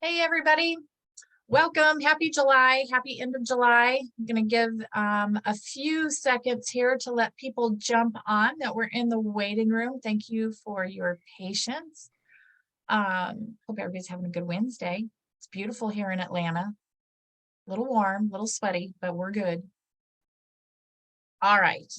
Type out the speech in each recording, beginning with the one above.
Hey, everybody. Welcome. Happy July. Happy end of July. I'm going to give a few seconds here to let people jump on that we're in the waiting room. Thank you for your patience. Hope everybody's having a good Wednesday. It's beautiful here in Atlanta. A little warm, a little sweaty, but we're good. All right.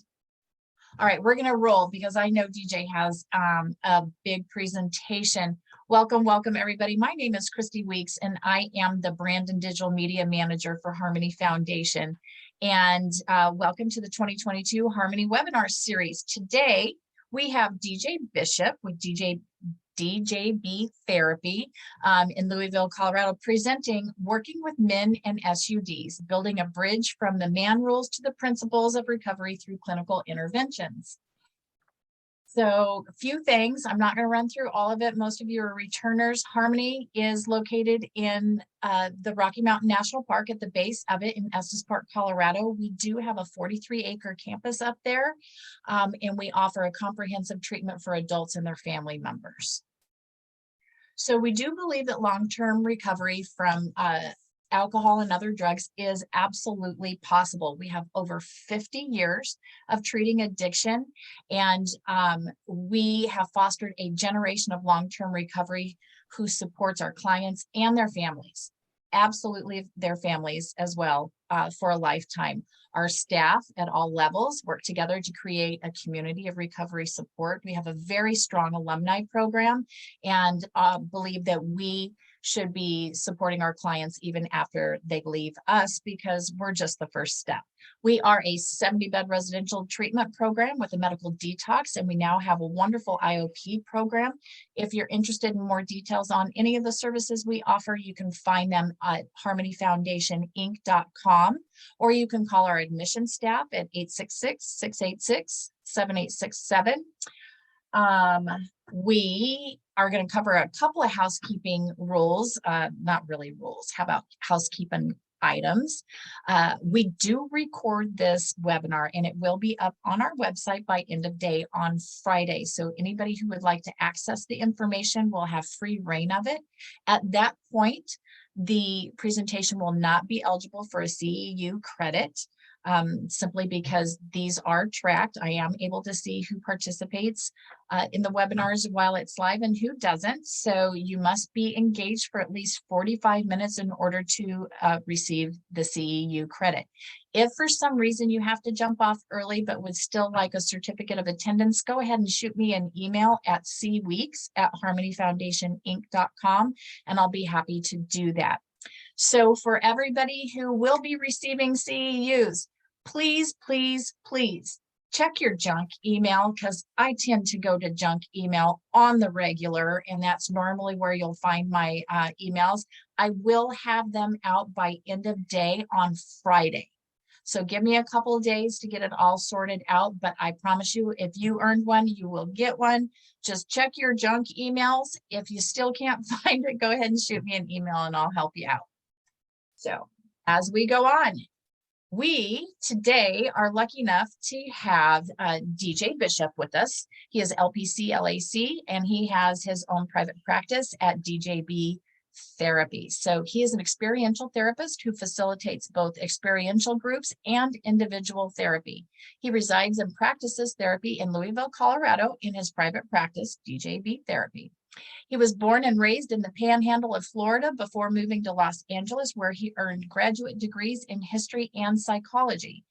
All right, we're going to roll because I know DJ has a big presentation. Welcome, everybody. My name is Christy Weeks, and I am the Brand and Digital Media Manager for Harmony Foundation. And welcome to the 2022 Harmony Webinar Series. Today, we have DJ Bishop with DJB Therapy in Louisville, Colorado, presenting Working with Men and SUDs, Building a Bridge from the Man Rules to the Principles of Recovery Through Clinical Interventions. So a few things, I'm not going to run through all of it. Most of you are returners. Harmony is located in the Rocky Mountain National Park at the base of it in Estes Park, Colorado. We do have a 43-acre campus up there, and we offer a comprehensive treatment for adults and their family members. So we do believe that long-term recovery from alcohol and other drugs is absolutely possible. We have over 50 years of treating addiction, and we have fostered a generation of long-term recovery who supports our clients and their families, absolutely their families as well, for a lifetime. Our staff at all levels work together to create a community of recovery support. We have a very strong alumni program and believe that we should be supporting our clients even after they leave us because we're just the first step. We are a 70-bed residential treatment program with a medical detox, and we now have a wonderful IOP program. If you're interested in more details on any of the services we offer, you can find them at harmonyfoundationinc.com, or you can call our admission staff at 866-686-7867. We are going to cover a couple of housekeeping rules, not really rules. How about housekeeping items? We do record this webinar and it will be up on our website by end of day on Friday. So anybody who would like to access the information will have free reign of it. At that point, the presentation will not be eligible for a CEU credit. Simply because these are tracked. I am able to see who participates in the webinars while it's live and who doesn't. So you must be engaged for at least 45 minutes in order to receive the CEU credit. If for some reason you have to jump off early but would still like a certificate of attendance, go ahead and shoot me an email at cweeks@harmonyfoundationinc.com and I'll be happy to do that. So for everybody who will be receiving CEUs, please check your junk email because I tend to go to junk email on the regular, and that's normally where you'll find my emails. I will have them out by end of day on Friday. So give me a couple of days to get it all sorted out, but I promise you, if you earned one, you will get one. Just check your junk emails. If you still can't find it, go ahead and shoot me an email and I'll help you out. So as we go on, we today are lucky enough to have DJ Bishop with us. He is LPC LAC and he has his own private practice at DJB Therapy. So he is an experiential therapist who facilitates both experiential groups and individual therapy. He resides and practices therapy in Louisville, Colorado in his private practice, DJB Therapy. He was born and raised in the panhandle of Florida before moving to Los Angeles, where he earned graduate degrees in history and psychology.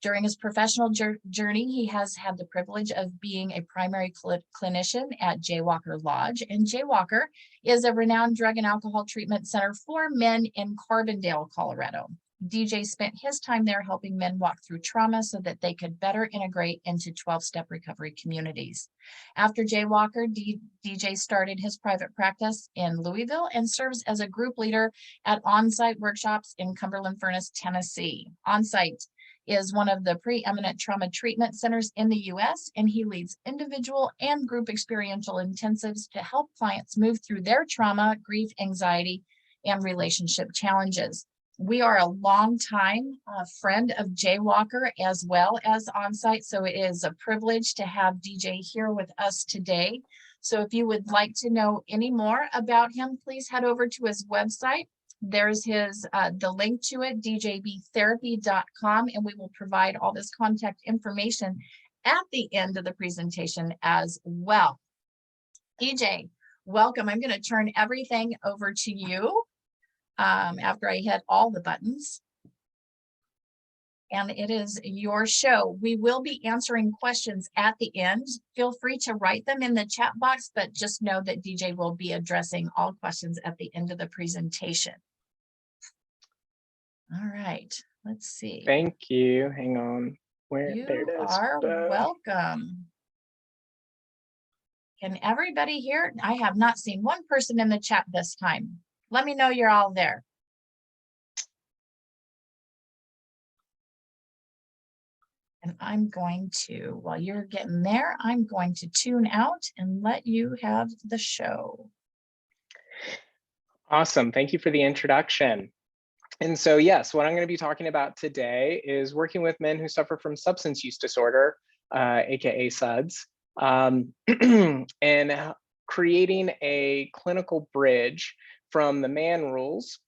During his professional journey, he has had the privilege of being a primary clinician at Jaywalker Lodge, and Jaywalker is a renowned drug and alcohol treatment center for men in Carbondale, Colorado. DJ spent his time there helping men walk through trauma so that they could better integrate into 12-step recovery communities. After Jaywalker, DJ started his private practice in Louisville and serves as a group leader at On-Site workshops in Cumberland Furnace, Tennessee. On-Site is one of the preeminent trauma treatment centers in the U.S., and he leads individual and group experiential intensives to help clients move through their trauma, grief, anxiety, and relationship challenges. We are a longtime friend of Jaywalker as well as on-site, so it is a privilege to have DJ here with us today. So if you would like to know any more about him, please head over to his website. There's his the link to it, djbtherapy.com, and we will provide all this contact information at the end of the presentation as well. DJ, welcome. I'm going to turn everything over to you after I hit all the buttons. And it is your show. We will be answering questions at the end. Feel free to write them in the chat box, but just know that DJ will be addressing all questions at the end of the presentation. All right, let's see. Thank you. Hang on. There it is. You are welcome. Can everybody hear? I have not seen one person in the chat this time. Let me know you're all there. And I'm going to, while you're getting there, I'm going to tune out and let you have the show. Awesome. Thank you for the introduction. And so, yes, what I'm going to be talking about today is working with men who suffer from substance use disorder, aka SUDs, and creating a clinical bridge from the man rules,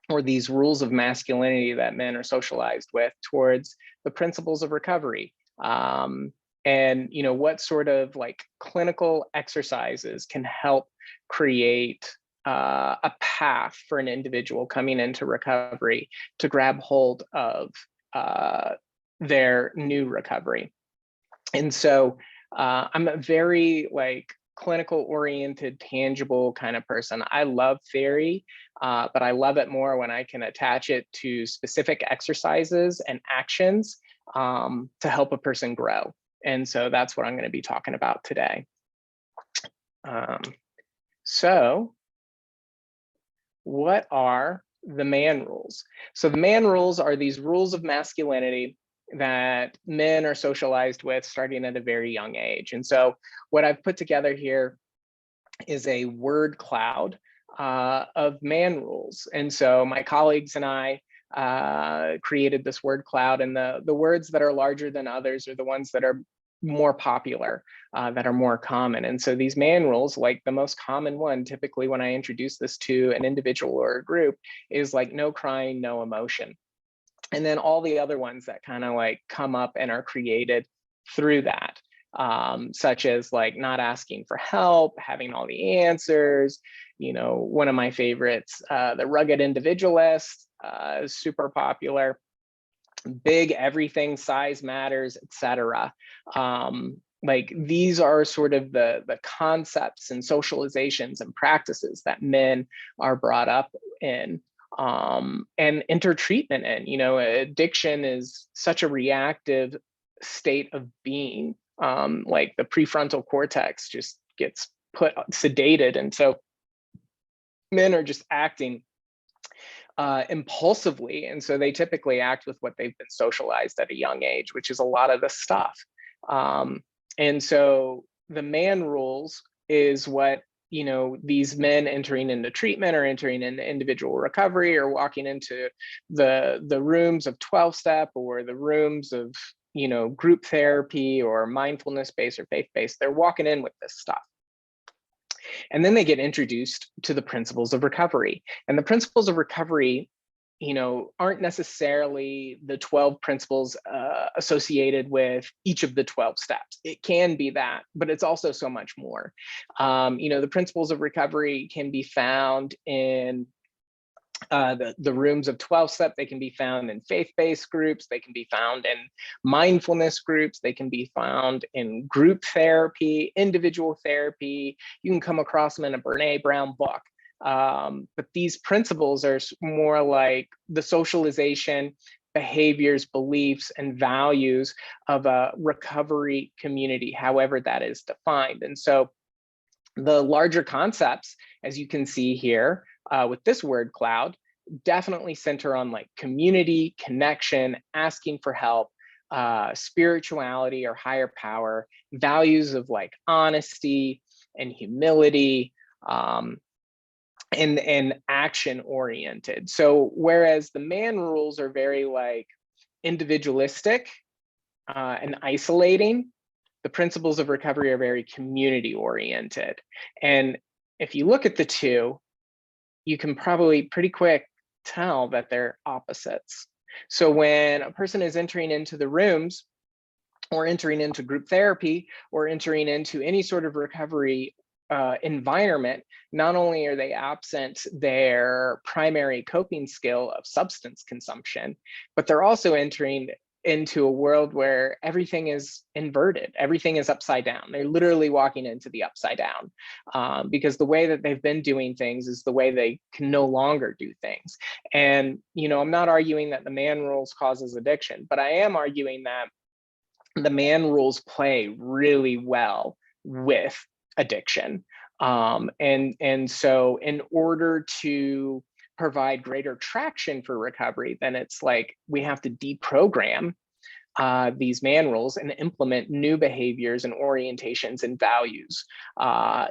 or these rules of masculinity that men are socialized with, towards the principles of recovery. And what sort of like clinical exercises can help create a path for an individual coming into recovery to grab hold of their new recovery. And so I'm a very clinical oriented, tangible kind of person. I love theory, but I love it more when I can attach it to specific exercises and actions to help a person grow. And so that's what I'm going to be talking about today. So what are the man rules? So the man rules are these rules of masculinity that men are socialized with starting at a very young age. And so what I've put together here is a word cloud of man rules. And so my colleagues and I created this word cloud, and the words that are larger than others are the ones that are more popular, that are more common. And so these man rules, like the most common one, typically when I introduce this to an individual or a group, is like no crying, no emotion. And then all the other ones that kind of like come up and are created through that, such as like not asking for help, having all the answers. One of my favorites, the rugged individualist, is super popular. Big everything, size matters, etc. Like these are sort of the concepts and socializations and practices that men are brought up in and enter treatment in. Addiction is such a reactive state of being. Like the prefrontal cortex just gets sedated, and so men are just acting impulsively, and so they typically act with what they've been socialized at a young age, which is a lot of the stuff. And so the man rules is what these men entering into treatment or entering into individual recovery or walking into the rooms of 12-step or the rooms of group therapy or mindfulness-based or faith-based. They're walking in with this stuff. And then they get introduced to the principles of recovery. And the principles of recovery, aren't necessarily the 12 principles associated with each of the 12 steps. It can be that, but it's also so much more. The principles of recovery can be found in the rooms of 12-step. They can be found in faith-based groups. They can be found in mindfulness groups. They can be found in group therapy, individual therapy. You can come across them in a Brene Brown book. But these principles are more like the socialization, behaviors, beliefs, and values of a recovery community, however that is defined. And so the larger concepts, as you can see here with this word cloud, definitely center on like community, connection, asking for help, spirituality or higher power, values of like honesty and humility, and action oriented. So whereas the man rules are very like individualistic and isolating, the principles of recovery are very community oriented. And if you look at the two, you can probably pretty quick tell that they're opposites. So when a person is entering into the rooms or entering into group therapy or entering into any sort of recovery environment, not only are they absent their primary coping skill of substance consumption, but they're also entering into a world where everything is inverted, everything is upside down. They're literally walking into the upside down because the way that they've been doing things is the way they can no longer do things. And, you know, I'm not arguing that the man rules causes addiction, but I am arguing that the man rules play really well with addiction. And so in order to provide greater traction for recovery, then it's like we have to deprogram these man rules and implement new behaviors and orientations and values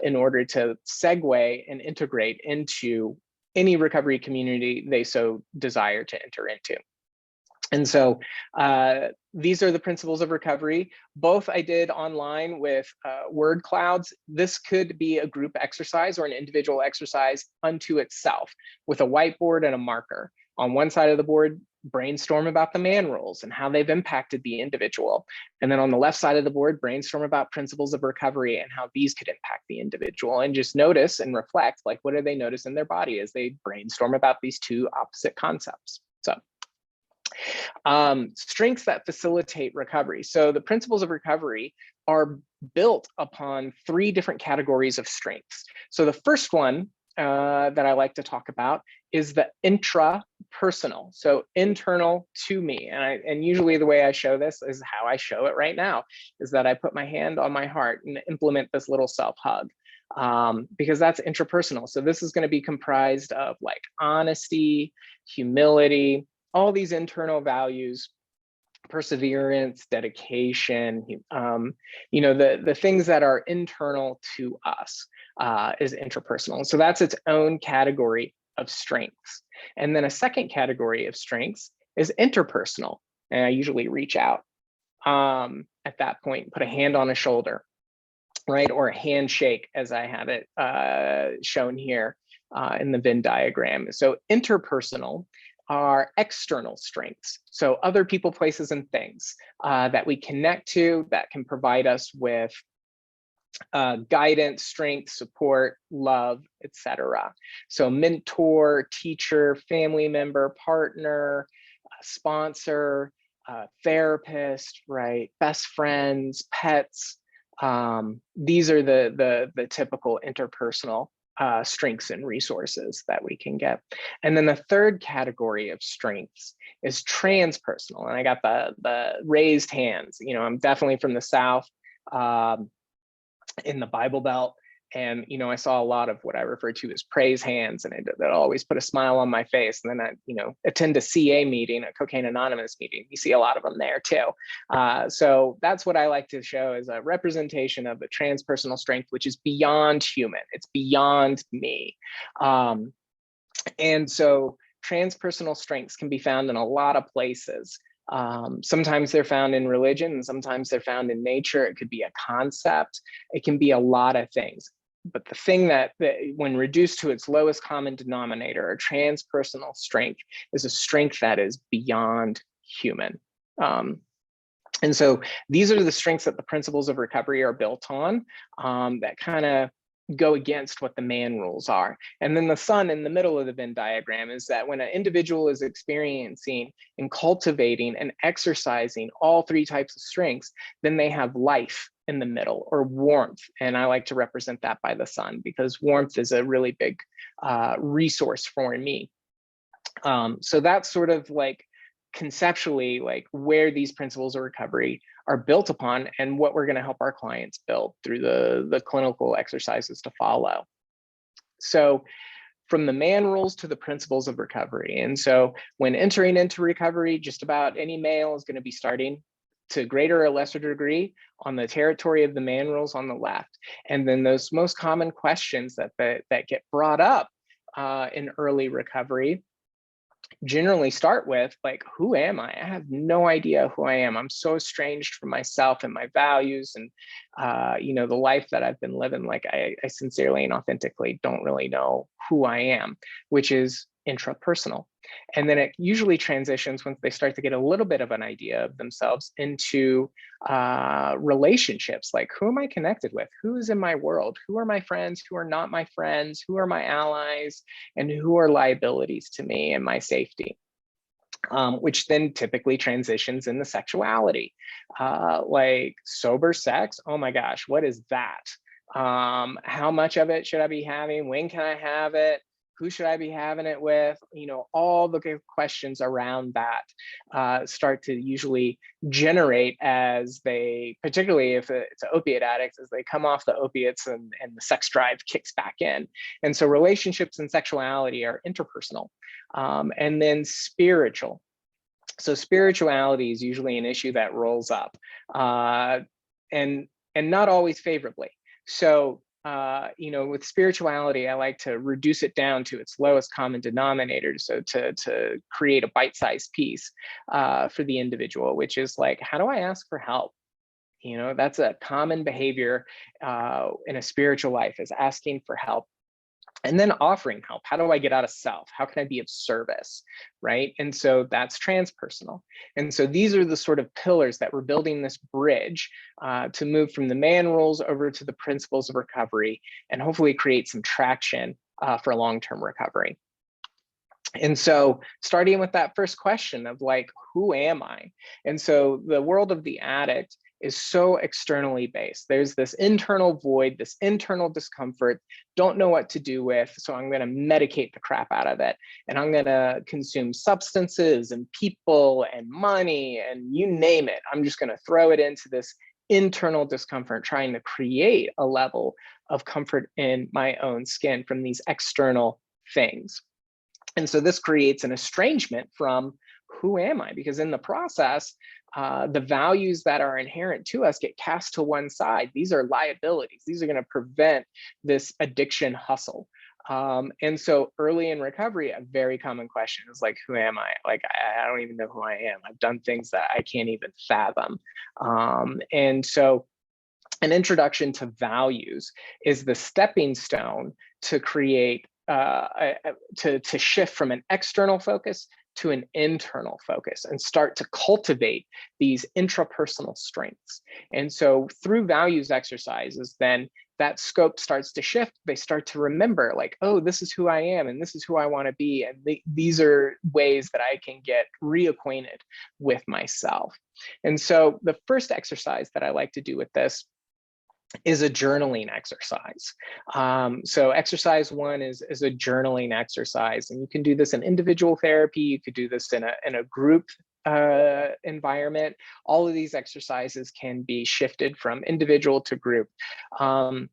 in order to segue and integrate into any recovery community they so desire to enter into. And so these are the principles of recovery. Both I did online with word clouds. This could be a group exercise or an individual exercise unto itself with a whiteboard and a marker. On one side of the board, brainstorm about the man rules and how they've impacted the individual. And then on the left side of the board, brainstorm about principles of recovery and how these could impact the individual. And just notice and reflect, like, what do they notice in their body as they brainstorm about these two opposite concepts? So strengths that facilitate recovery. So the principles of recovery are built upon 3 different categories of strengths. So the first one that I like to talk about is the intrapersonal, so internal to me. And usually the way I show this is how I show it right now, is that I put my hand on my heart and implement this little self-hug. Because that's intrapersonal. So this is going to be comprised of like honesty, humility, all these internal values, perseverance, dedication, you know, the things that are internal to us is intrapersonal. So that's its own category of strengths. And then a second category of strengths is interpersonal. And I usually reach out at that point, put a hand on a shoulder, right? Or a handshake, as I have it shown here in the Venn diagram. So interpersonal are external strengths. So other people, places, and things that we connect to that can provide us with guidance, strength, support, love, etc. So mentor, teacher, family member, partner, sponsor, therapist, right? Best friends, pets. These are the typical interpersonal strengths and resources that we can get. And then the third category of strengths is transpersonal. And I got the raised hands. You know, I'm definitely from the South in the Bible Belt. And, you know, I saw a lot of what I refer to as praise hands, and that always put a smile on my face. And then I, you know, attend a CA meeting, a Cocaine Anonymous meeting. You see a lot of them there too. So that's what I like to show as a representation of the transpersonal strength, which is beyond human. It's beyond me. And so transpersonal strengths can be found in a lot of places. Sometimes they're found in religion, and sometimes they're found in nature. It could be a concept. It can be a lot of things. But the thing that when reduced to its lowest common denominator, a transpersonal strength is a strength that is beyond human. And so these are the strengths that the principles of recovery are built on, that kind of go against what the man rules are. And then the sun in the middle of the Venn diagram is that when an individual is experiencing and cultivating and exercising all 3 types of strengths, then they have life in the middle, or warmth. And I like to represent that by the sun, because warmth is a really big resource for me. So that's sort of like conceptually like where these principles of recovery are built upon and what we're going to help our clients build through the clinical exercises to follow. So from the man rules to the principles of recovery. And so when entering into recovery, just about any male is going to be starting to greater or lesser degree on the territory of the man rules on the left. And then those most common questions that get brought up in early recovery generally start with like, who am I? I have no idea who I am. I'm so estranged from myself and my values and, the life that I've been living. Like I sincerely and authentically don't really know who I am, which is intrapersonal. And then it usually transitions once they start to get a little bit of an idea of themselves into relationships. Like, who am I connected with? Who's in my world? Who are my friends? Who are not my friends? Who are my allies? And who are liabilities to me and my safety? Which then typically transitions into sexuality. Like sober sex, oh my gosh, what is that? How much of it should I be having? When can I have it? Who should I be having it with? All the questions around that start to usually generate as they, particularly if it's an opiate addict, as they come off the opiates and the sex drive kicks back in. And so relationships and sexuality are interpersonal. And then spiritual. So spirituality is usually an issue that rolls up and not always favorably. So with spirituality, I like to reduce it down to its lowest common denominator. So to create a bite-sized piece for the individual, which is like, how do I ask for help? That's a common behavior in a spiritual life, is asking for help. And then offering help. How do I get out of self? How can I be of service, right? And so that's transpersonal. And so these are the sort of pillars that we're building this bridge to move from the man rules over to the principles of recovery, and hopefully create some traction for long-term recovery. And so starting with that first question of like, who am I? And so the world of the addict is so externally based. There's this internal void, this internal discomfort, don't know what to do with. So I'm going to medicate the crap out of it. And I'm going to consume substances and people and money and you name it. I'm just going to throw it into this internal discomfort, trying to create a level of comfort in my own skin from these external things. And so this creates an estrangement from who am I? Because in the process, the values that are inherent to us get cast to one side. These are liabilities. These are going to prevent this addiction hustle. And so early in recovery, a very common question is like, who am I? Like, I don't even know who I am. I've done things that I can't even fathom. And so an introduction to values is the stepping stone to create to shift from an external focus to an internal focus and start to cultivate these intrapersonal strengths. And so through values exercises, then that scope starts to shift. They start to remember like, oh, this is who I am and this is who I want to be. And these are ways that I can get reacquainted with myself. And so the first exercise that I like to do with this is a journaling exercise. So exercise one is a journaling exercise, and you can do this in individual therapy. You could do this in a group environment. All of these exercises can be shifted from individual to group. And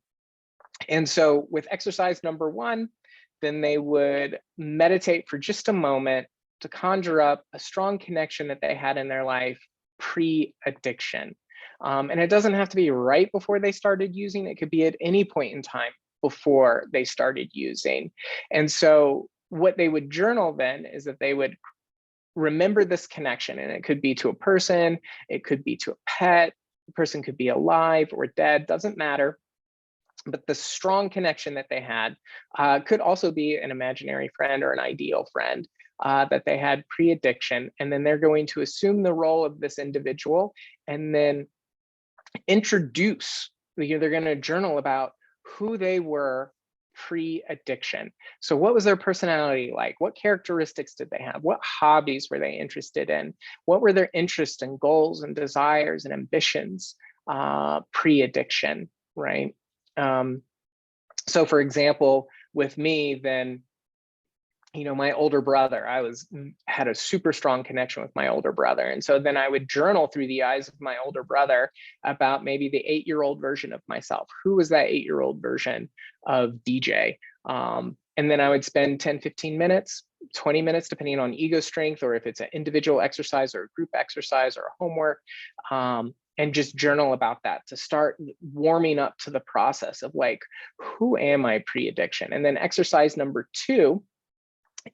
so with exercise number one, then they would meditate for just a moment to conjure up a strong connection that they had in their life pre-addiction. And it doesn't have to be right before they started using. It could be at any point in time before they started using. And so what they would journal then is that they would remember this connection, and it could be to a person, it could be to a pet, the person could be alive or dead, doesn't matter. But the strong connection that they had could also be an imaginary friend or an ideal friend that they had pre-addiction. And then they're going to assume the role of this individual and then introduce, they're going to journal about who they were pre-addiction. So what was their personality like? What characteristics did they have? What hobbies were they interested in? What were their interests and goals and desires and ambitions pre-addiction, right? So for example, with me, then, my older brother, had a super strong connection with my older brother. And so then I would journal through the eyes of my older brother about maybe the 8-year-old version of myself. Who was that 8-year-old version of DJ? And then I would spend 10, 15 minutes, 20 minutes, depending on ego strength, or if it's an individual exercise or a group exercise or a homework. and just journal about that to start warming up to the process of like, who am I pre-addiction? And then exercise number 2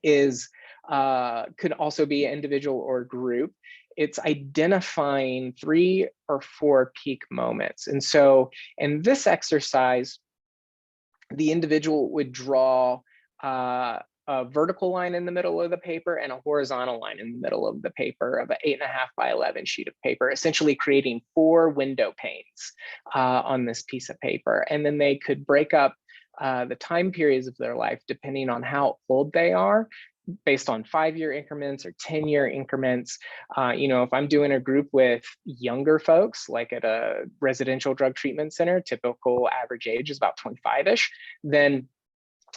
is could also be individual or group. It's identifying 3 or 4 peak moments. And so in this exercise, the individual would draw a vertical line in the middle of the paper and a horizontal line in the middle of the paper of an 8.5 by 11 sheet of paper, essentially creating 4 window panes on this piece of paper. And then they could break up the time periods of their life depending on how old they are, based on 5-year increments or 10-year increments. You know, if I'm doing a group with younger folks, like at a residential drug treatment center, typical average age is about 25-ish, then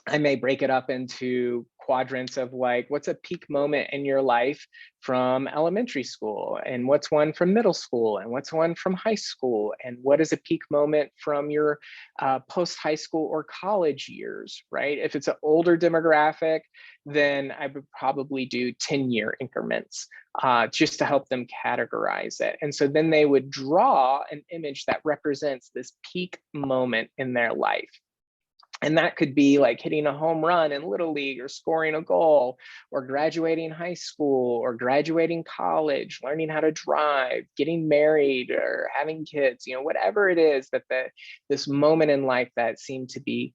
I may break it up into quadrants of like, what's a peak moment in your life from elementary school, and what's one from middle school, and what's one from high school, and what is a peak moment from your post-high school or college years, right? If it's an older demographic, then I would probably do 10-year increments just to help them categorize it. And so then they would draw an image that represents this peak moment in their life. And that could be like hitting a home run in Little League, or scoring a goal, or graduating high school, or graduating college, learning how to drive, getting married, or having kids, you know, whatever it is that this moment in life that seemed to be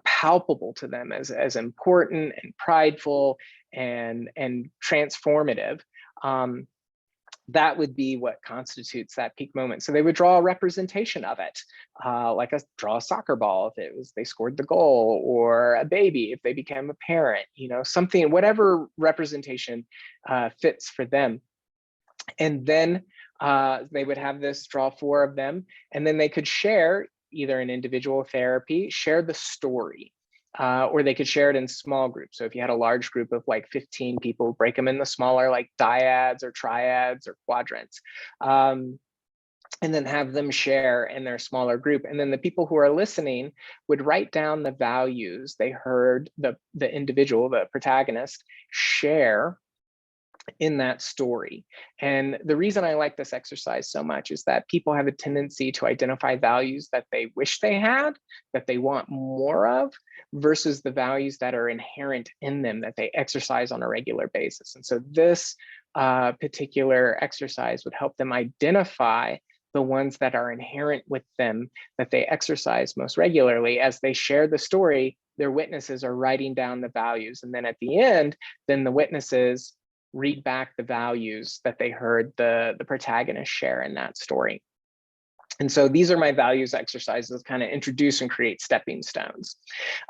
palpable to them as important and prideful and transformative. That would be what constitutes that peak moment. So they would draw a representation of it, like draw a soccer ball if it was they scored the goal, or a baby if they became a parent, you know, something, whatever representation fits for them. And then they would have this, draw 4 of them, and then they could share either in individual therapy, share the story. Or they could share it in small groups. So if you had a large group of like 15 people, break them into smaller like dyads or triads or quadrants, and then have them share in their smaller group. And then the people who are listening would write down the values they heard the individual, the protagonist, share in that story. And the reason I like this exercise so much is that people have a tendency to identify values that they wish they had, that they want more of, versus the values that are inherent in them that they exercise on a regular basis. And so this particular exercise would help them identify the ones that are inherent with them that they exercise most regularly. As they share the story, their witnesses are writing down the values. And then at the end, then the witnesses read back the values that they heard the protagonist share in that story. And so these are my values exercises, kind of introduce and create stepping stones.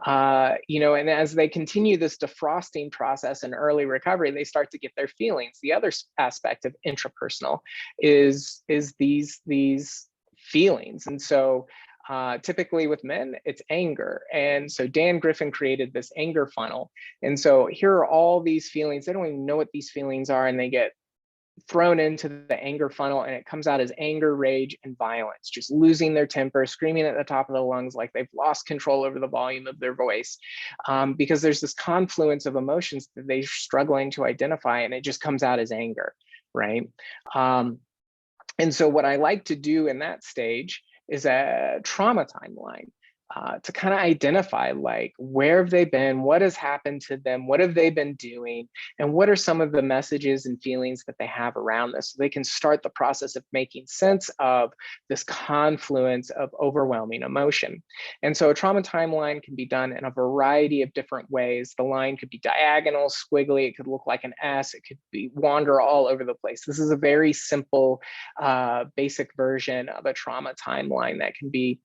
You know, and as they continue this defrosting process in early recovery, they start to get their feelings. The other aspect of intrapersonal is these feelings. And so typically with men, it's anger. And so Dan Griffin created this anger funnel. And so here are all these feelings. They don't even know what these feelings are, and they get thrown into the anger funnel, and it comes out as anger, rage, and violence, just losing their temper, screaming at the top of the lungs like they've lost control over the volume of their voice, because there's this confluence of emotions that they're struggling to identify, and it just comes out as anger, right? And so what I like to do in that stage is a trauma timeline to kind of identify, like, where have they been, what has happened to them, what have they been doing, and what are some of the messages and feelings that they have around this, so they can start the process of making sense of this confluence of overwhelming emotion. And so a trauma timeline can be done in a variety of different ways. The line could be diagonal, squiggly, it could look like an S, it could be wander all over the place. This is a very simple, basic version of a trauma timeline that can be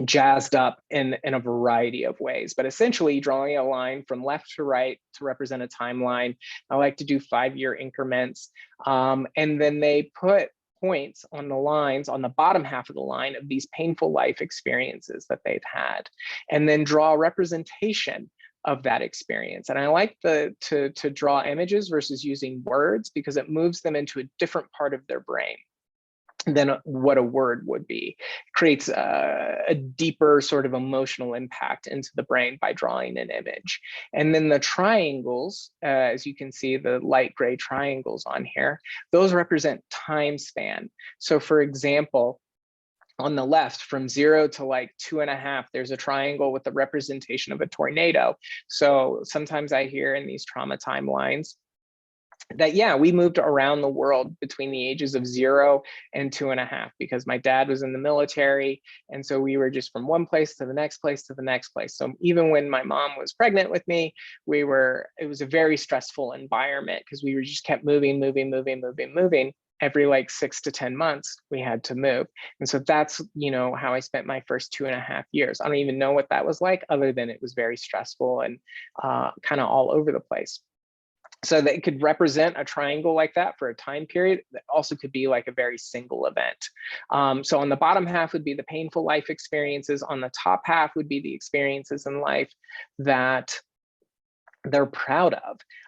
jazzed up in a variety of ways, but essentially drawing a line from left to right to represent a timeline. I like to do 5-year increments, and then they put points on the lines on the bottom half of the line of these painful life experiences that they've had, and then draw a representation of that experience. And I like to draw images versus using words, because it moves them into a different part of their brain. than what a word would be. Creates a deeper sort of emotional impact into the brain by drawing an image. And then the triangles, as you can see, the light gray triangles on here, those represent time span. So for example, on the left, from 0 to like 2.5, there's a triangle with the representation of a tornado. So sometimes I hear in these trauma timelines that, yeah, we moved around the world between the ages of 0 and 2.5 because my dad was in the military. And so we were just from one place to the next place to the next place. So even when my mom was pregnant with me, it was a very stressful environment because we were just kept moving. Every like 6 to 10 months, we had to move. And so that's, how I spent my first 2.5 years. I don't even know what that was like, other than it was very stressful and kind of all over the place. So that it could represent a triangle like that for a time period. That also could be like a very single event. So on the bottom half would be the painful life experiences. On the top half would be the experiences in life that they're proud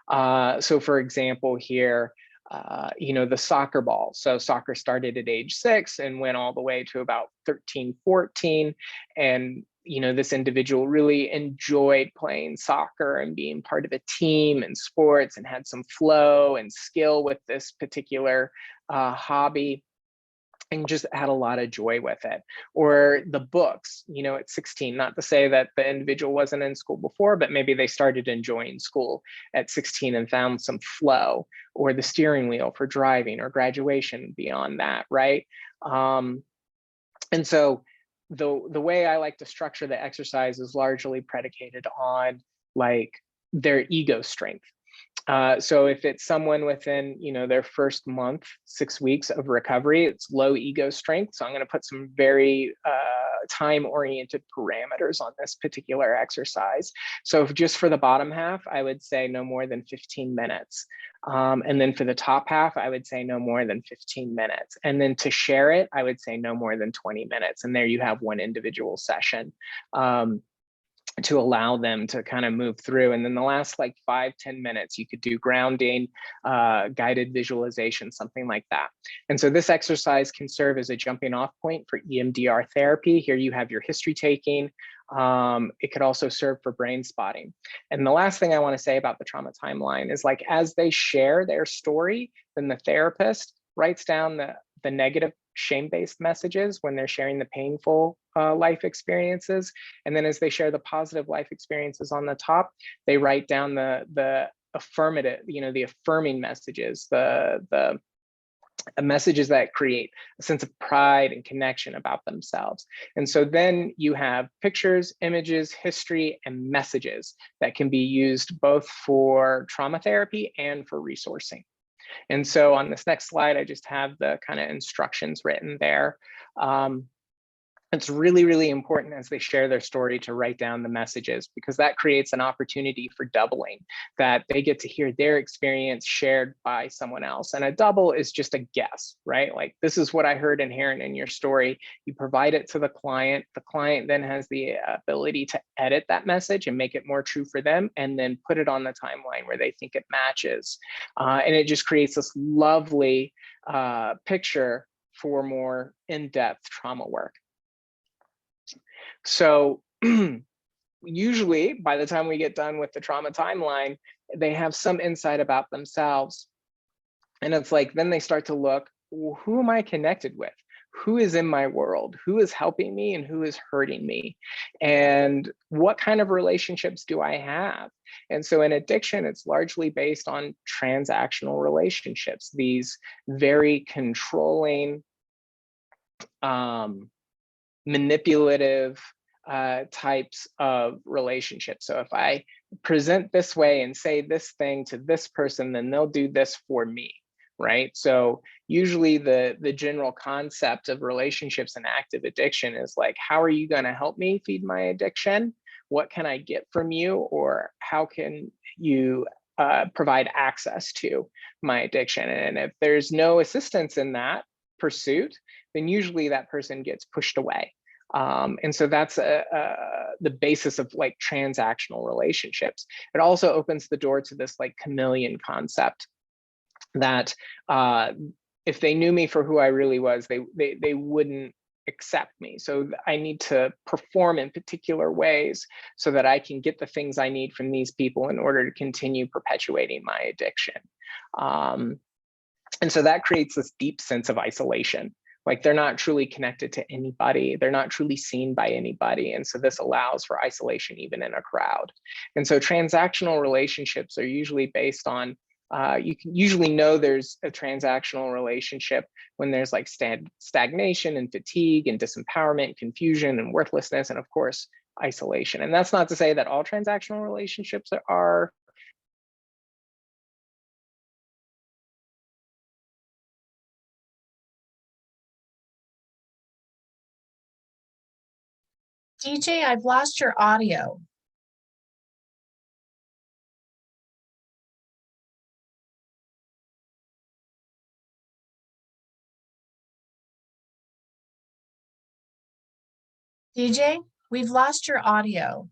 of. So for example, here, the soccer ball. So soccer started at age 6 and went all the way to about 13, 14. And this individual really enjoyed playing soccer and being part of a team and sports, and had some flow and skill with this particular hobby, and just had a lot of joy with it. Or the books, at 16, not to say that the individual wasn't in school before, but maybe they started enjoying school at 16 and found some flow. Or the steering wheel for driving, or graduation beyond that, right? And so the way I like to structure the exercise is largely predicated on like their ego strength. So if it's someone within, their first month, 6 weeks of recovery, it's low ego strength. So I'm going to put some very time-oriented parameters on this particular exercise. So just for the bottom half, I would say no more than 15 minutes. And then for the top half, I would say no more than 15 minutes. And then to share it, I would say no more than 20 minutes. And there you have one individual session. To allow them to kind of move through. And then the last like 5-10 minutes, you could do grounding, guided visualization, something like that. And so this exercise can serve as a jumping off point for EMDR therapy. Here you have your history taking. It could also serve for brain spotting. And the last thing I want to say about the trauma timeline is, like, as they share their story, then the therapist writes down the negative shame-based messages when they're sharing the painful life experiences. And then as they share the positive life experiences on the top, they write down the affirmative, the affirming messages, the messages that create a sense of pride and connection about themselves. And so then you have pictures, images, history, and messages that can be used both for trauma therapy and for resourcing. And so on this next slide, I just have the kind of instructions written there. It's really, really important as they share their story to write down the messages, because that creates an opportunity for doubling, that they get to hear their experience shared by someone else. And a double is just a guess, right? Like, this is what I heard inherent in your story. You provide it to the client. The client then has the ability to edit that message and make it more true for them, and then put it on the timeline where they think it matches. And it just creates this lovely picture for more in-depth trauma work. So usually by the time we get done with the trauma timeline, they have some insight about themselves. And it's like, then they start to look, well, who am I connected with? Who is in my world? Who is helping me and who is hurting me? And what kind of relationships do I have? And so in addiction, it's largely based on transactional relationships, these very controlling, manipulative types of relationships. So if I present this way and say this thing to this person, then they'll do this for me, right? So usually the general concept of relationships and active addiction is like, how are you going to help me feed my addiction? What can I get from you? Or how can you provide access to my addiction? And if there's no assistance in that pursuit, then usually that person gets pushed away. And so that's the basis of like transactional relationships. It also opens the door to this like chameleon concept, that if they knew me for who I really was, they wouldn't accept me. So I need to perform in particular ways so that I can get the things I need from these people in order to continue perpetuating my addiction. And so that creates this deep sense of isolation. Like they're not truly connected to anybody. They're not truly seen by anybody. And so this allows for isolation even in a crowd. And so transactional relationships are usually based on, you can usually know there's a transactional relationship when there's like stagnation and fatigue and disempowerment, confusion and worthlessness, and of course, isolation. And that's not to say that all transactional relationships are DJ, I've lost your audio. DJ, we've lost your audio.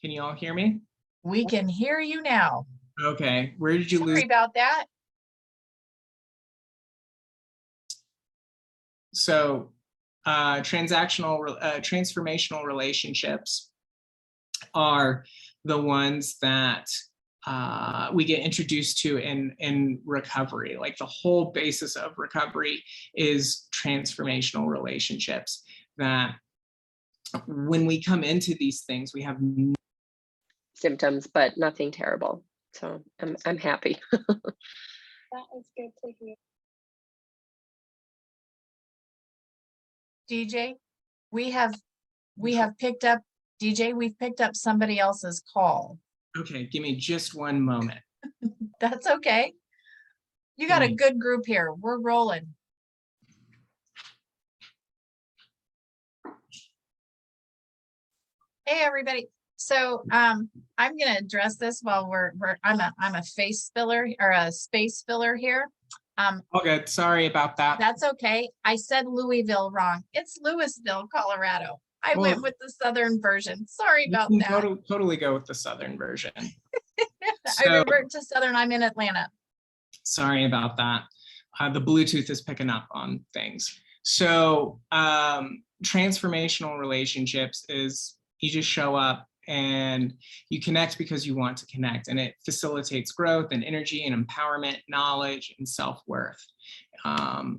Can you all hear me? We can hear you now. Okay, where did you lose? Sorry about that. So transformational relationships are the ones that we get introduced to in recovery. Like the whole basis of recovery is transformational relationships, that when we come into these things, we have symptoms, but nothing terrible. So I'm happy. That is good to hear. DJ, we've picked up, DJ, we've picked up somebody else's call. Okay, give me just one moment. That's okay. You got a good group here. We're rolling. Hey, everybody. So I'm going to address this while I'm a face filler or a space filler here. Okay, sorry about that. That's okay. I said Louisville wrong. It's Louisville, Colorado. I went with the Southern version. Sorry about that. Totally go with the Southern version. I revert to Southern. I'm in Atlanta. Sorry about that. The Bluetooth is picking up on things. So transformational relationships is you just show up and you connect because you want to connect, and it facilitates growth and energy and empowerment, knowledge and self-worth. And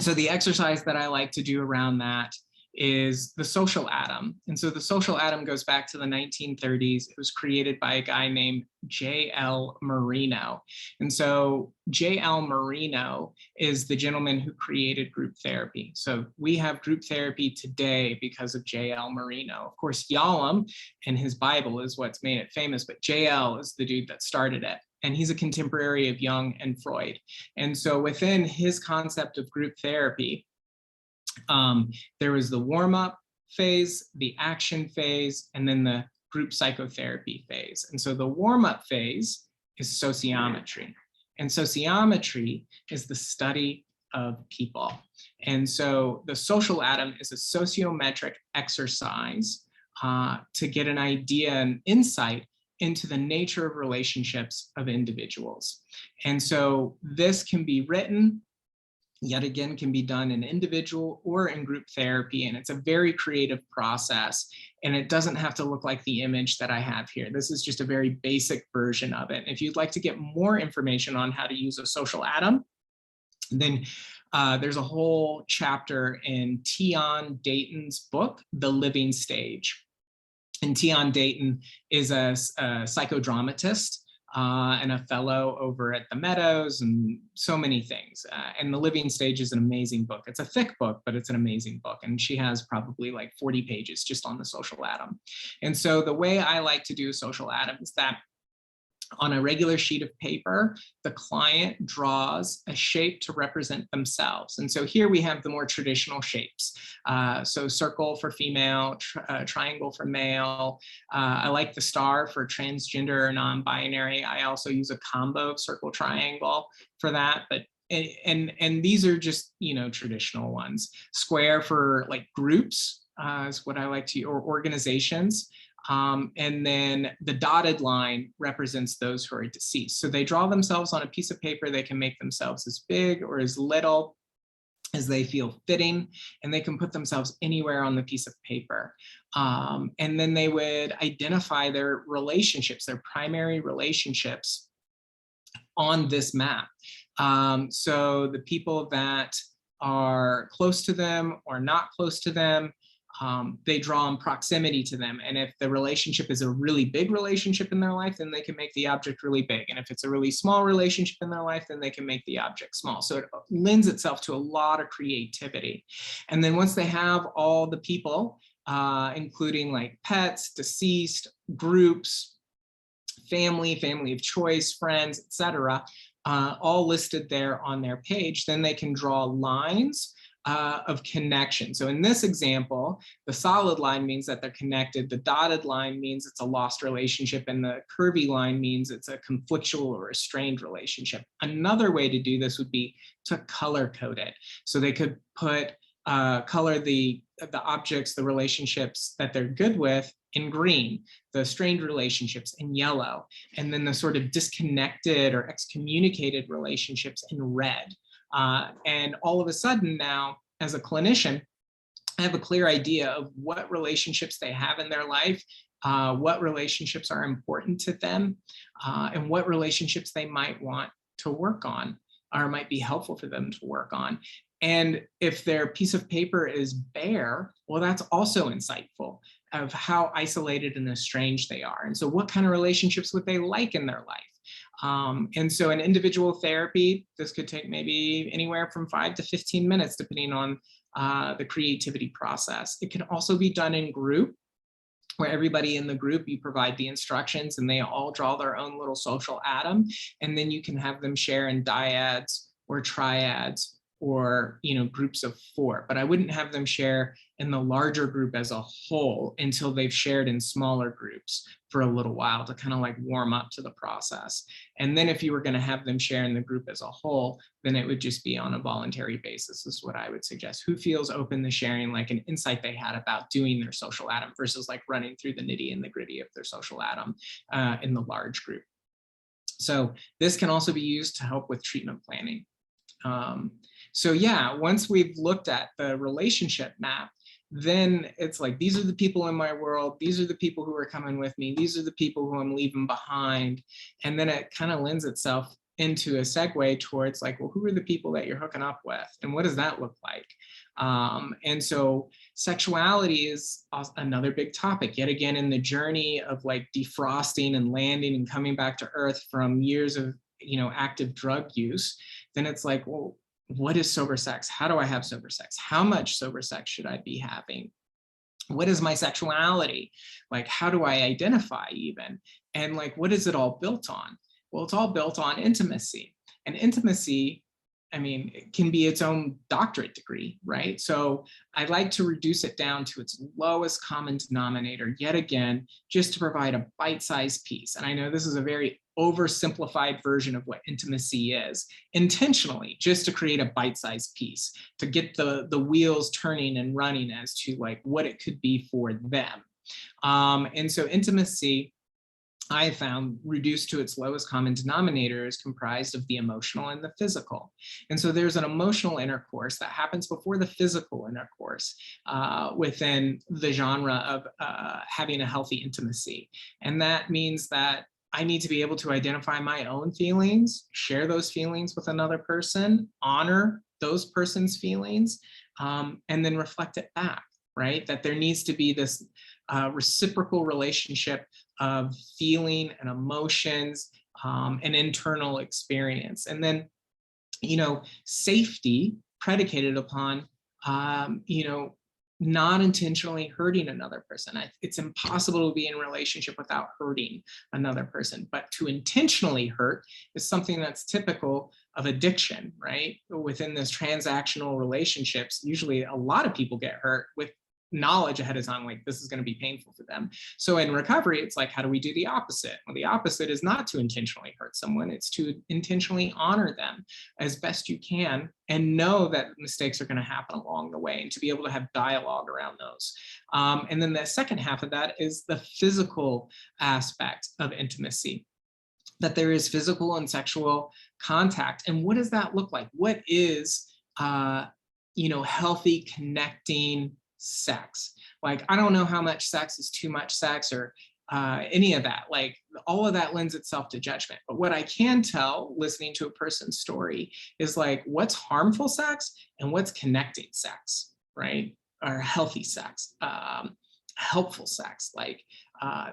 so the exercise that I like to do around that is the social atom. And so the social atom goes back to the 1930s. It was created by a guy named J.L. Marino. And so J.L. Marino is the gentleman who created group therapy. So we have group therapy today because of J.L. Marino. Of course, Yalom and his Bible is what's made it famous, but J.L. is the dude that started it. And he's a contemporary of Jung and Freud. And so within his concept of group therapy, there was the warm-up phase, the action phase, and then the group psychotherapy phase. And so the warm-up phase is sociometry. And sociometry is the study of people. And so the social atom is a sociometric exercise to get an idea and insight into the nature of relationships of individuals. And so this can be written, yet again, can be done in individual or in group therapy. And it's a very creative process. And it doesn't have to look like the image that I have here. This is just a very basic version of it. If you'd like to get more information on how to use a social atom, then there's a whole chapter in Tion Dayton's book, The Living Stage. And Tion Dayton is a psychodramatist and a fellow over at the Meadows and so many things. And The Living Stage is an amazing book. It's a thick book, but it's an amazing book. And she has probably like 40 pages just on the social atom. And so the way I like to do a social atom is that on a regular sheet of paper, the client draws a shape to represent themselves. And so here we have the more traditional shapes. So circle for female, triangle for male. I like the star for transgender or non-binary. I also use a combo of circle triangle for that. But and these are just, you know, traditional ones. Square for like groups is what I like to, or organizations. And then the dotted line represents those who are deceased. So they draw themselves on a piece of paper. They can make themselves as big or as little as they feel fitting, and they can put themselves anywhere on the piece of paper. And then they would identify their relationships, their primary relationships on this map. So the people that are close to them or not close to them, they draw in proximity to them. And if the relationship is a really big relationship in their life, then they can make the object really big. And if it's a really small relationship in their life, then they can make the object small. So it lends itself to a lot of creativity. And then once they have all the people, including like pets, deceased, groups, family of choice, friends, etc., all listed there on their page, then they can draw lines of connection. So in this example, the solid line means that they're connected, the dotted line means it's a lost relationship, and the curvy line means it's a conflictual or a strained relationship. Another way to do this would be to color code it. So they could put color the objects, the relationships that they're good with in green, the strained relationships in yellow, and then the sort of disconnected or excommunicated relationships in red. And all of a sudden now, as a clinician, I have a clear idea of what relationships they have in their life, what relationships are important to them, and what relationships they might want to work on or might be helpful for them to work on. And if their piece of paper is bare, well, that's also insightful of how isolated and estranged they are. And so what kind of relationships would they like in their life? And so in individual therapy, this could take maybe anywhere from 5 to 15 minutes, depending on the creativity process. It can also be done in group, where everybody in the group, you provide the instructions and they all draw their own little social atom. And then you can have them share in dyads or triads, or, you know, groups of 4, but I wouldn't have them share in the larger group as a whole until they've shared in smaller groups for a little while to kind of like warm up to the process. And then if you were going to have them share in the group as a whole, then it would just be on a voluntary basis, is what I would suggest. Who feels open to sharing like an insight they had about doing their social atom versus like running through the nitty and the gritty of their social atom in the large group. So this can also be used to help with treatment planning. So yeah, once we've looked at the relationship map, then it's like, these are the people in my world, these are the people who are coming with me, these are the people who I'm leaving behind. And then it kind of lends itself into a segue towards like, well, who are the people that you're hooking up with? And what does that look like? And so sexuality is another big topic, yet again, in the journey of like defrosting and landing and coming back to earth from years of, you know, active drug use. Then it's like, well, what is sober sex? How do I have sober sex? How much sober sex should I be having? What is my sexuality? Like, how do I identify even? And like, what is it all built on? Well, it's all built on intimacy. And intimacy, I mean, it can be its own doctorate degree, right? So I like to reduce it down to its lowest common denominator, yet again, just to provide a bite-sized piece. And I know this is a very oversimplified version of what intimacy is, intentionally, just to create a bite-sized piece, to get the wheels turning and running as to like what it could be for them. And so intimacy, I found, reduced to its lowest common denominator, is comprised of the emotional and the physical. And so there's an emotional intercourse that happens before the physical intercourse within the genre of having a healthy intimacy. And that means that I need to be able to identify my own feelings, share those feelings with another person, honor those person's feelings, and then reflect it back, right? That there needs to be this reciprocal relationship of feeling and emotions and internal experience. And then, you know, safety predicated upon, you know, not intentionally hurting another person. It's impossible to be in a relationship without hurting another person, but to intentionally hurt is something that's typical of addiction, right? Within this transactional relationships, usually a lot of people get hurt with knowledge ahead of time, like this is going to be painful for them. So in recovery, it's like, how do we do the opposite? Well, the opposite is not to intentionally hurt someone. It's to intentionally honor them as best you can and know that mistakes are going to happen along the way, and to be able to have dialogue around those. And then the second half of that is the physical aspect of intimacy, that there is physical and sexual contact. And what does that look like? What is, healthy connecting sex? Like, I don't know how much sex is too much sex, or any of that. Like, all of that lends itself to judgment. But what I can tell listening to a person's story is like, what's harmful sex and what's connecting sex, right? Or healthy sex, helpful sex. Like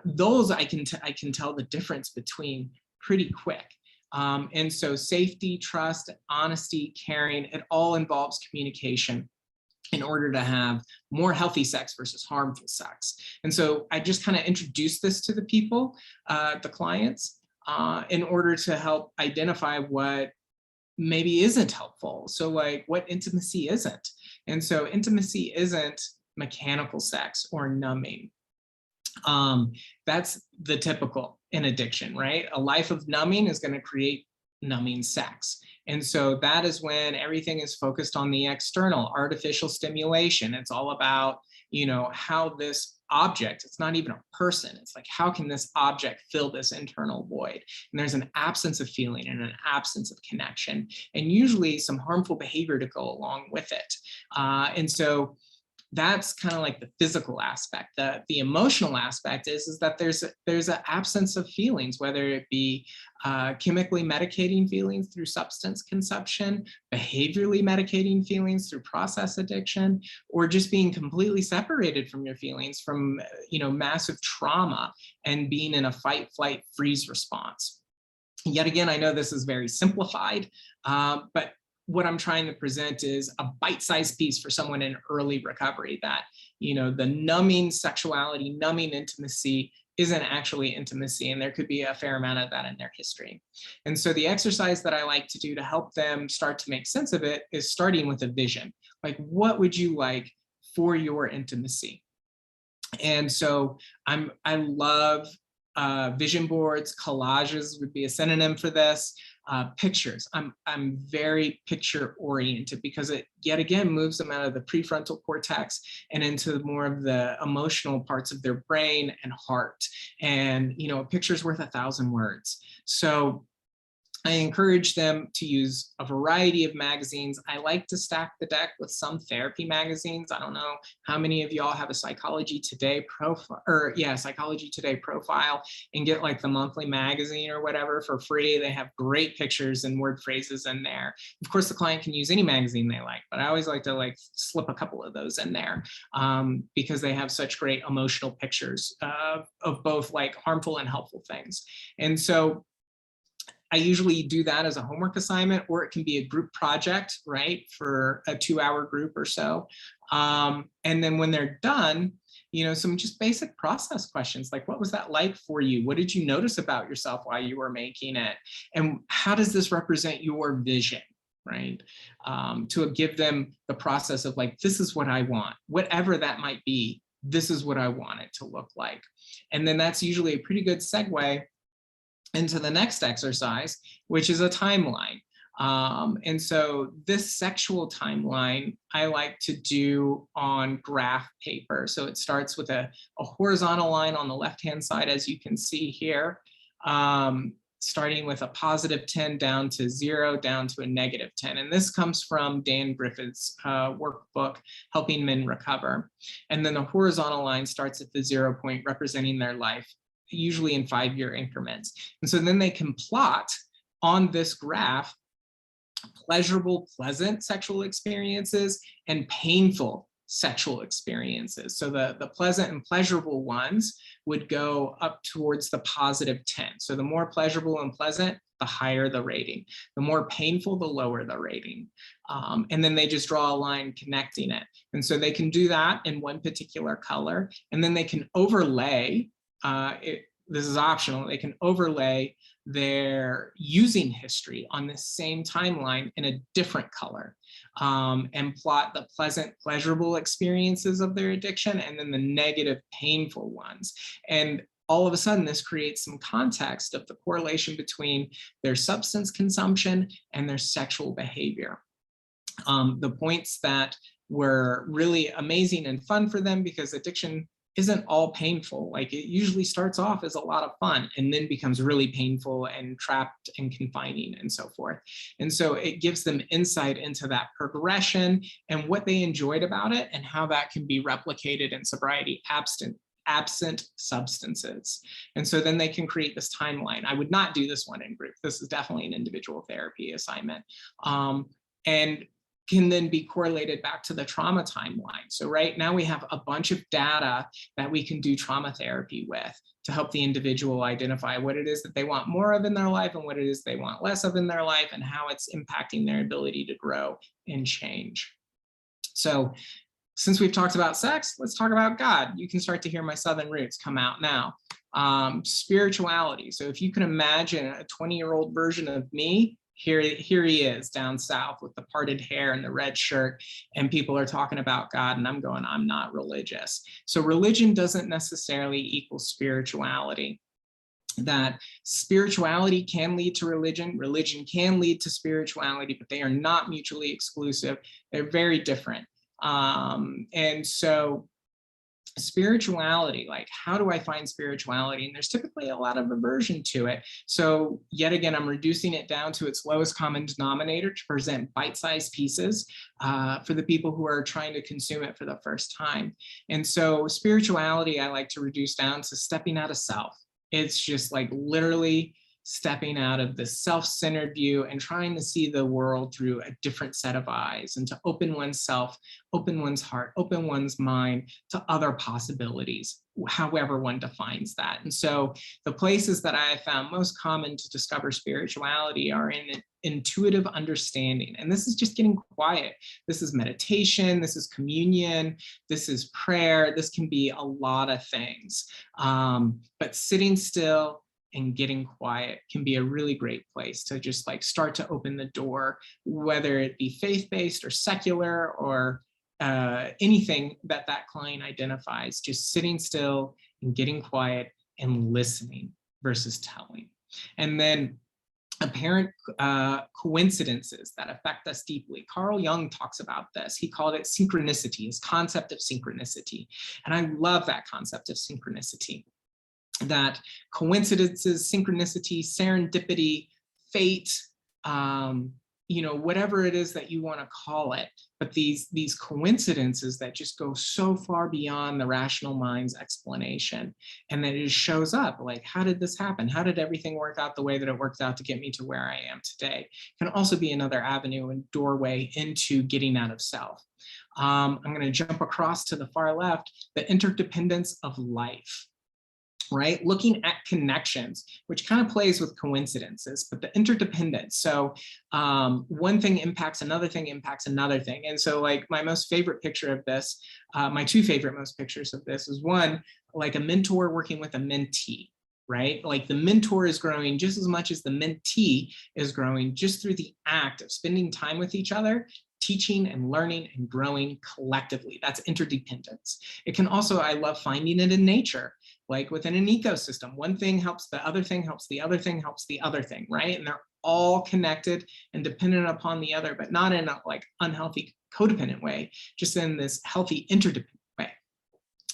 those I can tell the difference between pretty quick. And so safety, trust, honesty, caring, it all involves communication in order to have more healthy sex versus harmful sex. And so I just kind of introduced this to the people, the clients, in order to help identify what maybe isn't helpful. So like what intimacy isn't. And so intimacy isn't mechanical sex or numbing. That's the typical in addiction, right? A life of numbing is going to create numbing sex. And so that is when everything is focused on the external, artificial stimulation. It's all about, how this object, it's not even a person. It's like, how can this object fill this internal void? And there's an absence of feeling and an absence of connection, and usually some harmful behavior to go along with it. And so that's kind of like the physical aspect. The emotional aspect is that there's an absence of feelings, whether it be chemically medicating feelings through substance consumption, behaviorally medicating feelings through process addiction, or just being completely separated from your feelings from massive trauma and being in a fight, flight, freeze response. Yet again, I know this is very simplified, but what I'm trying to present is a bite-sized piece for someone in early recovery, that, the numbing sexuality, numbing intimacy isn't actually intimacy, and there could be a fair amount of that in their history. And so the exercise that I like to do to help them start to make sense of it is starting with a vision. Like, what would you like for your intimacy? And so I love vision boards. Collages would be a synonym for this. Pictures. I'm very picture oriented because it yet again moves them out of the prefrontal cortex and into more of the emotional parts of their brain and heart. And a picture's worth 1,000 words. So I encourage them to use a variety of magazines. I like to stack the deck with some therapy magazines. I don't know how many of y'all have a Psychology Today profile, Psychology Today profile, and get like the monthly magazine or whatever for free. They have great pictures and word phrases in there. Of course, the client can use any magazine they like, but I always like to slip a couple of those in there because they have such great emotional pictures of both like harmful and helpful things. And so I usually do that as a homework assignment, or it can be a group project, right, for a 2-hour group or so. And then when they're done, some just basic process questions like, what was that like for you? What did you notice about yourself while you were making it? And how does this represent your vision, right? To give them the process of like, this is what I want, whatever that might be, this is what I want it to look like. And then that's usually a pretty good segue into the next exercise, which is a timeline. And so this sexual timeline, I like to do on graph paper. So it starts with a horizontal line on the left-hand side, as you can see here, starting with a +10 down to 0, down to a -10. And this comes from Dan Griffith's workbook, Helping Men Recover. And then the horizontal line starts at the 0 point, representing their life, usually in 5-year increments. And so then they can plot on this graph pleasurable, pleasant sexual experiences and painful sexual experiences. So the pleasant and pleasurable ones would go up towards the +10. So the more pleasurable and pleasant, the higher the rating. The more painful, the lower the rating. And then they just draw a line connecting it. And so they can do that in one particular color, and then they can overlay, this is optional, they can overlay their using history on the same timeline in a different color, and plot the pleasant, pleasurable experiences of their addiction and then the negative, painful ones. And all of a sudden, this creates some context of the correlation between their substance consumption and their sexual behavior. The points that were really amazing and fun for them, because addiction isn't all painful. Like, it usually starts off as a lot of fun and then becomes really painful and trapped and confining and so forth. And so it gives them insight into that progression and what they enjoyed about it and how that can be replicated in sobriety absent substances. And so then they can create this timeline. I would not do this one in group. This is definitely an individual therapy assignment. And can then be correlated back to the trauma timeline. So right now we have a bunch of data that we can do trauma therapy with to help the individual identify what it is that they want more of in their life and what it is they want less of in their life, and how it's impacting their ability to grow and change. So since we've talked about sex, let's talk about God. You can start to hear my Southern roots come out now. Spirituality. So if you can imagine a 20-year-old version of me, here he is down south with the parted hair and the red shirt, and people are talking about God, and I'm going, I'm not religious. So religion doesn't necessarily equal spirituality. That spirituality can lead to religion, religion can lead to spirituality, but they are not mutually exclusive. They're very different. And so spirituality, like, how do I find spirituality? And there's typically a lot of aversion to it. So yet again, I'm reducing it down to its lowest common denominator to present bite-sized pieces for the people who are trying to consume it for the first time. And so spirituality, I like to reduce down to stepping out of self. It's just like literally stepping out of the self-centered view and trying to see the world through a different set of eyes, and to open oneself, open one's heart, open one's mind to other possibilities, however one defines that. And so the places that I have found most common to discover spirituality are in intuitive understanding. And this is just getting quiet. This is meditation, this is communion, this is prayer, this can be a lot of things. But sitting still and getting quiet can be a really great place to just like start to open the door, whether it be faith-based or secular or anything that that client identifies, just sitting still and getting quiet and listening versus telling. And then apparent coincidences that affect us deeply. Carl Jung talks about this. He called it synchronicity, his concept of synchronicity. And I love that concept of synchronicity. That coincidences, synchronicity, serendipity, fate, whatever it is that you want to call it, but these coincidences that just go so far beyond the rational mind's explanation, and then it just shows up like, how did this happen? How did everything work out the way that it worked out to get me to where I am today? Can also be another avenue and doorway into getting out of self. I'm going to jump across to the far left, the interdependence of life. Right? Looking at connections, which kind of plays with coincidences, but the interdependence. So one thing impacts another thing, impacts another thing. And so like my most favorite picture of this, my two favorite most pictures of this is one, like a mentor working with a mentee, right? Like the mentor is growing just as much as the mentee is growing just through the act of spending time with each other, teaching and learning and growing collectively. That's interdependence. It can also, I love finding it in nature, like within an ecosystem. One thing helps the other thing, helps the other thing, helps the other thing, right? And they're all connected and dependent upon the other, but not in a like unhealthy codependent way, just in this healthy interdependent way.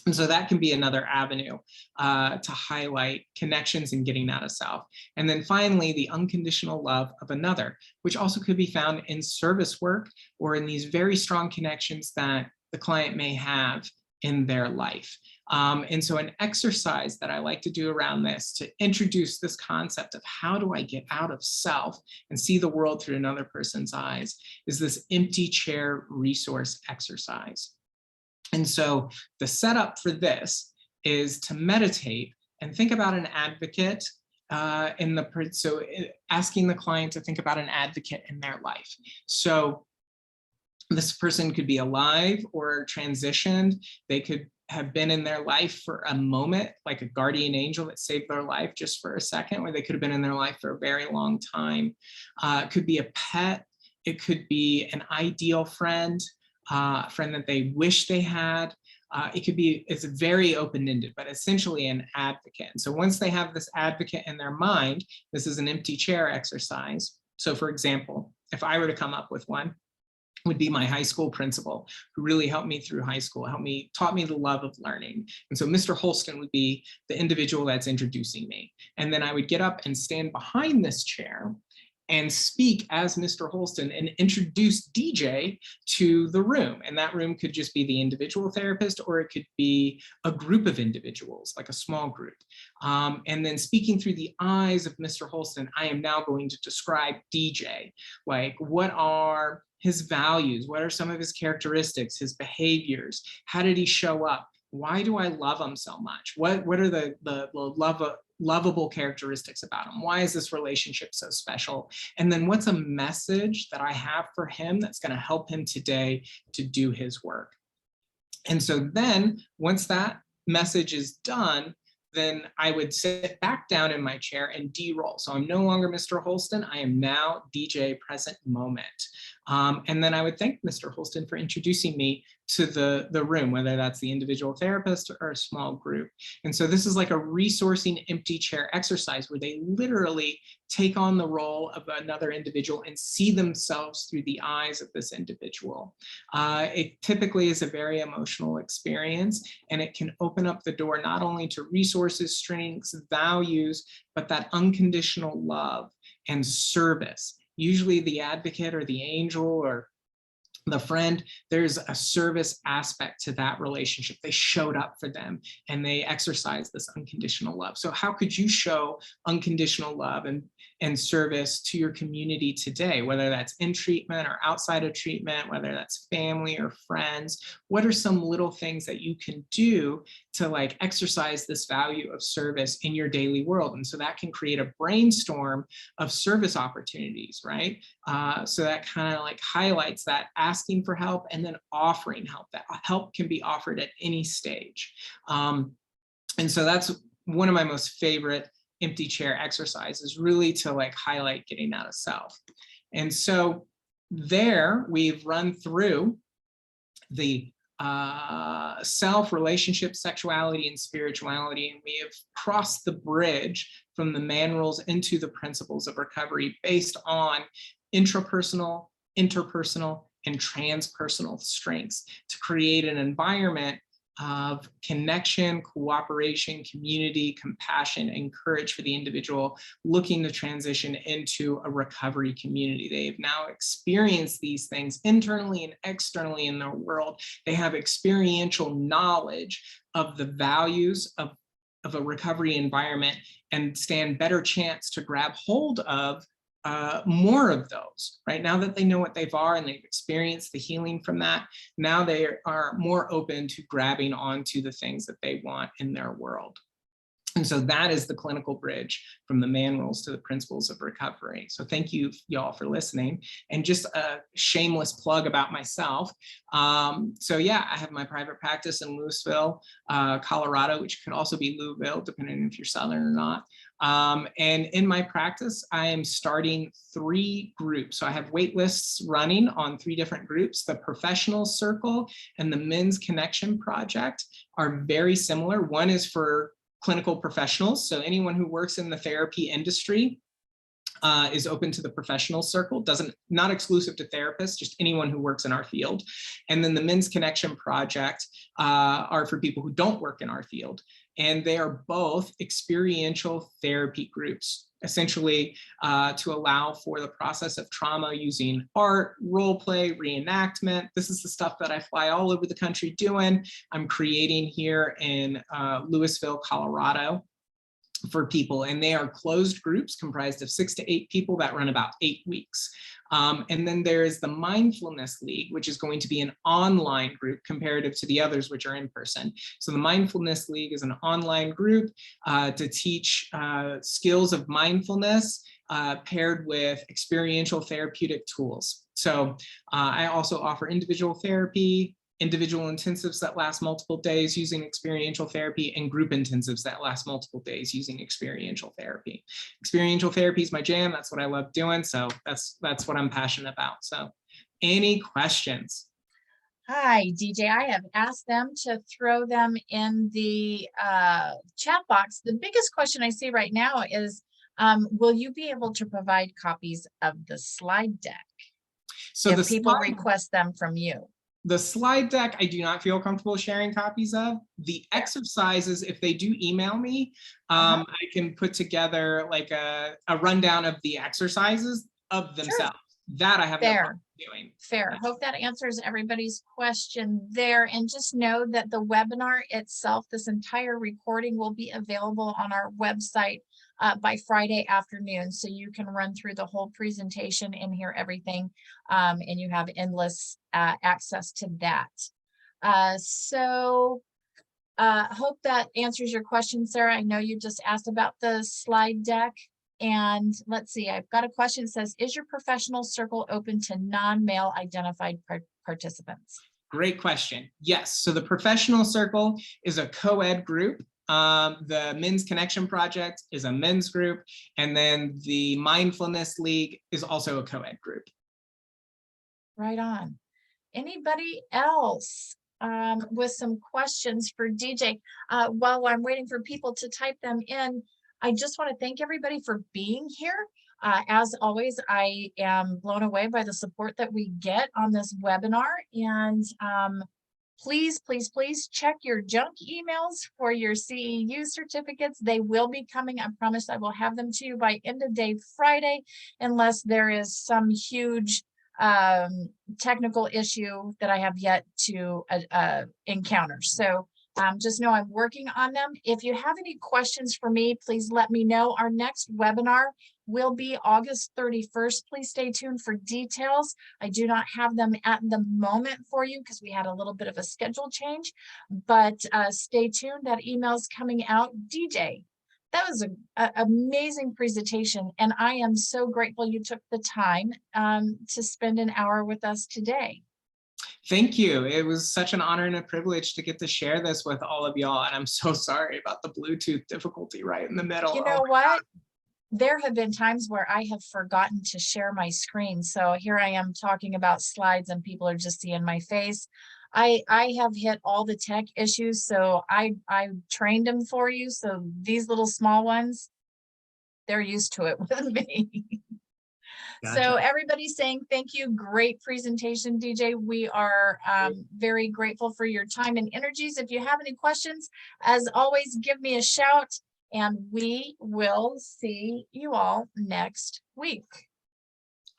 And so that can be another avenue to highlight connections and getting out of self. And then finally, the unconditional love of another, which also could be found in service work or in these very strong connections that the client may have in their life. And so an exercise that I like to do around this to introduce this concept of how do I get out of self and see the world through another person's eyes is this empty chair resource exercise. And so the setup for this is to meditate and think about an advocate so asking the client to think about an advocate in their life. So this person could be alive or transitioned. They could have been in their life for a moment, like a guardian angel that saved their life just for a second, or they could have been in their life for a very long time. It could be a pet. It could be an ideal friend, a friend that they wish they had. It could be, it's very open-ended, but essentially an advocate. And so once they have this advocate in their mind, this is an empty chair exercise. So for example, if I were to come up with one, would be my high school principal who really helped me through high school, taught me the love of learning. And so Mr. Holston would be the individual that's introducing me. And then I would get up and stand behind this chair and speak as Mr. Holston and introduce DJ to the room. And that room could just be the individual therapist, or it could be a group of individuals, like a small group. And then speaking through the eyes of Mr. Holston, I am now going to describe DJ. Like, what are his values? What are some of his characteristics, his behaviors? How did he show up? Why do I love him so much? What are the lovable characteristics about him? Why is this relationship so special? And then what's a message that I have for him that's going to help him today to do his work? And so then once that message is done, then I would sit back down in my chair and de-roll. So I'm no longer Mr. Holston, I am now DJ present moment. And then I would thank Mr. Holston for introducing me to the room, whether that's the individual therapist or a small group. And so this is like a resourcing empty chair exercise where they literally take on the role of another individual and see themselves through the eyes of this individual. It typically is a very emotional experience, and it can open up the door not only to resources, strengths, values, but that unconditional love and service. Usually the advocate or the angel or the friend, there's a service aspect to that relationship. They showed up for them and they exercise this unconditional love. So how could you show unconditional love and service to your community today, whether that's in treatment or outside of treatment, whether that's family or friends? What are some little things that you can do to like exercise this value of service in your daily world? And so that can create a brainstorm of service opportunities, right? So that kind of like highlights that asking for help and then offering help. That help can be offered at any stage. And so that's one of my most favorite empty chair exercises, really to like highlight getting out of self. And so there we've run through the self, relationship, sexuality, and spirituality, and we have crossed the bridge from the man rules into the principles of recovery based on intrapersonal, interpersonal, and transpersonal strengths to create an environment of connection, cooperation, community, compassion, and courage for the individual looking to transition into a recovery community. They have now experienced these things internally and externally in their world. They have experiential knowledge of the values of a recovery environment and stand better chance to grab hold of more of those, right? Now that they know what they are and they've experienced the healing from that, now they are more open to grabbing onto the things that they want in their world. And so that is the clinical bridge from the man rules to the principles of recovery. So thank you y'all for listening. And just a shameless plug about myself. So yeah, I have my private practice in Louisville, Colorado, which could also be Louisville, depending if you're Southern or not. And in my practice, I am starting 3 groups. So I have wait lists running on 3 different groups. The Professional Circle and the Men's Connection Project are very similar. One is for clinical professionals. So anyone who works in the therapy industry is open to the Professional Circle, not exclusive to therapists, just anyone who works in our field. And then the Men's Connection Project are for people who don't work in our field. And they are both experiential therapy groups, essentially to allow for the process of trauma using art, role play, reenactment. This is the stuff that I fly all over the country doing. I'm creating here in Louisville, Colorado for people, and they are closed groups comprised of 6 to 8 people that run about 8 weeks. And then there is the Mindfulness League, which is going to be an online group comparative to the others, which are in person. So the Mindfulness League is an online group to teach skills of mindfulness paired with experiential therapeutic tools. So I also offer individual therapy, individual intensives that last multiple days using experiential therapy, and group intensives that last multiple days using experiential therapy. Experiential therapy is my jam. That's what I love doing. So that's what I'm passionate about. So any questions? Hi, DJ. I have asked them to throw them in the chat box. The biggest question I see right now is, will you be able to provide copies of the slide deck So if people request them from you? The slide deck, I do not feel comfortable sharing copies of. The exercises, if they do email me, I can put together like a rundown of the exercises of themselves. That I have no problem doing. Fair. Hope that answers everybody's question there. And just know that the webinar itself, this entire recording, will be available on our website by Friday afternoon. So you can run through the whole presentation and hear everything. And you have endless access to that. Hope that answers your question, Sarah. I know you just asked about the slide deck. And let's see, I've got a question that says, is your professional circle open to non-male identified participants? Great question. Yes. So the professional circle is a co-ed group. The Men's Connection Project is a men's group. And then the Mindfulness League is also a co-ed group. Right on. Anybody else with some questions for DJ? While I'm waiting for people to type them in, I just want to thank everybody for being here. As always, I am blown away by the support that we get on this webinar. And please, please, please check your junk emails for your CEU certificates. They will be coming. I promise I will have them to you by end of day Friday, unless there is some huge technical issue that I have yet to encounter. So just know I'm working on them. If you have any questions for me, please let me know. Our next webinar will be August 31st. Please stay tuned for details. I do not have them at the moment for you because we had a little bit of a schedule change, but stay tuned. That email's coming out. DJ, that was an amazing presentation, and I am so grateful you took the time to spend an hour with us today. Thank you. It was such an honor and a privilege to get to share this with all of y'all. And I'm so sorry about the Bluetooth difficulty right in the middle. You know what? There have been times where I have forgotten to share my screen. So here I am talking about slides and people are just seeing my face. I have hit all the tech issues. So I trained them for you. So these little small ones, they're used to it with me. Gotcha. So everybody's saying thank you. Great presentation, DJ. We are very grateful for your time and energies. If you have any questions, as always, give me a shout and we will see you all next week.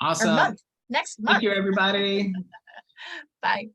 Awesome. Or month. Next month. Thank you, everybody. Bye.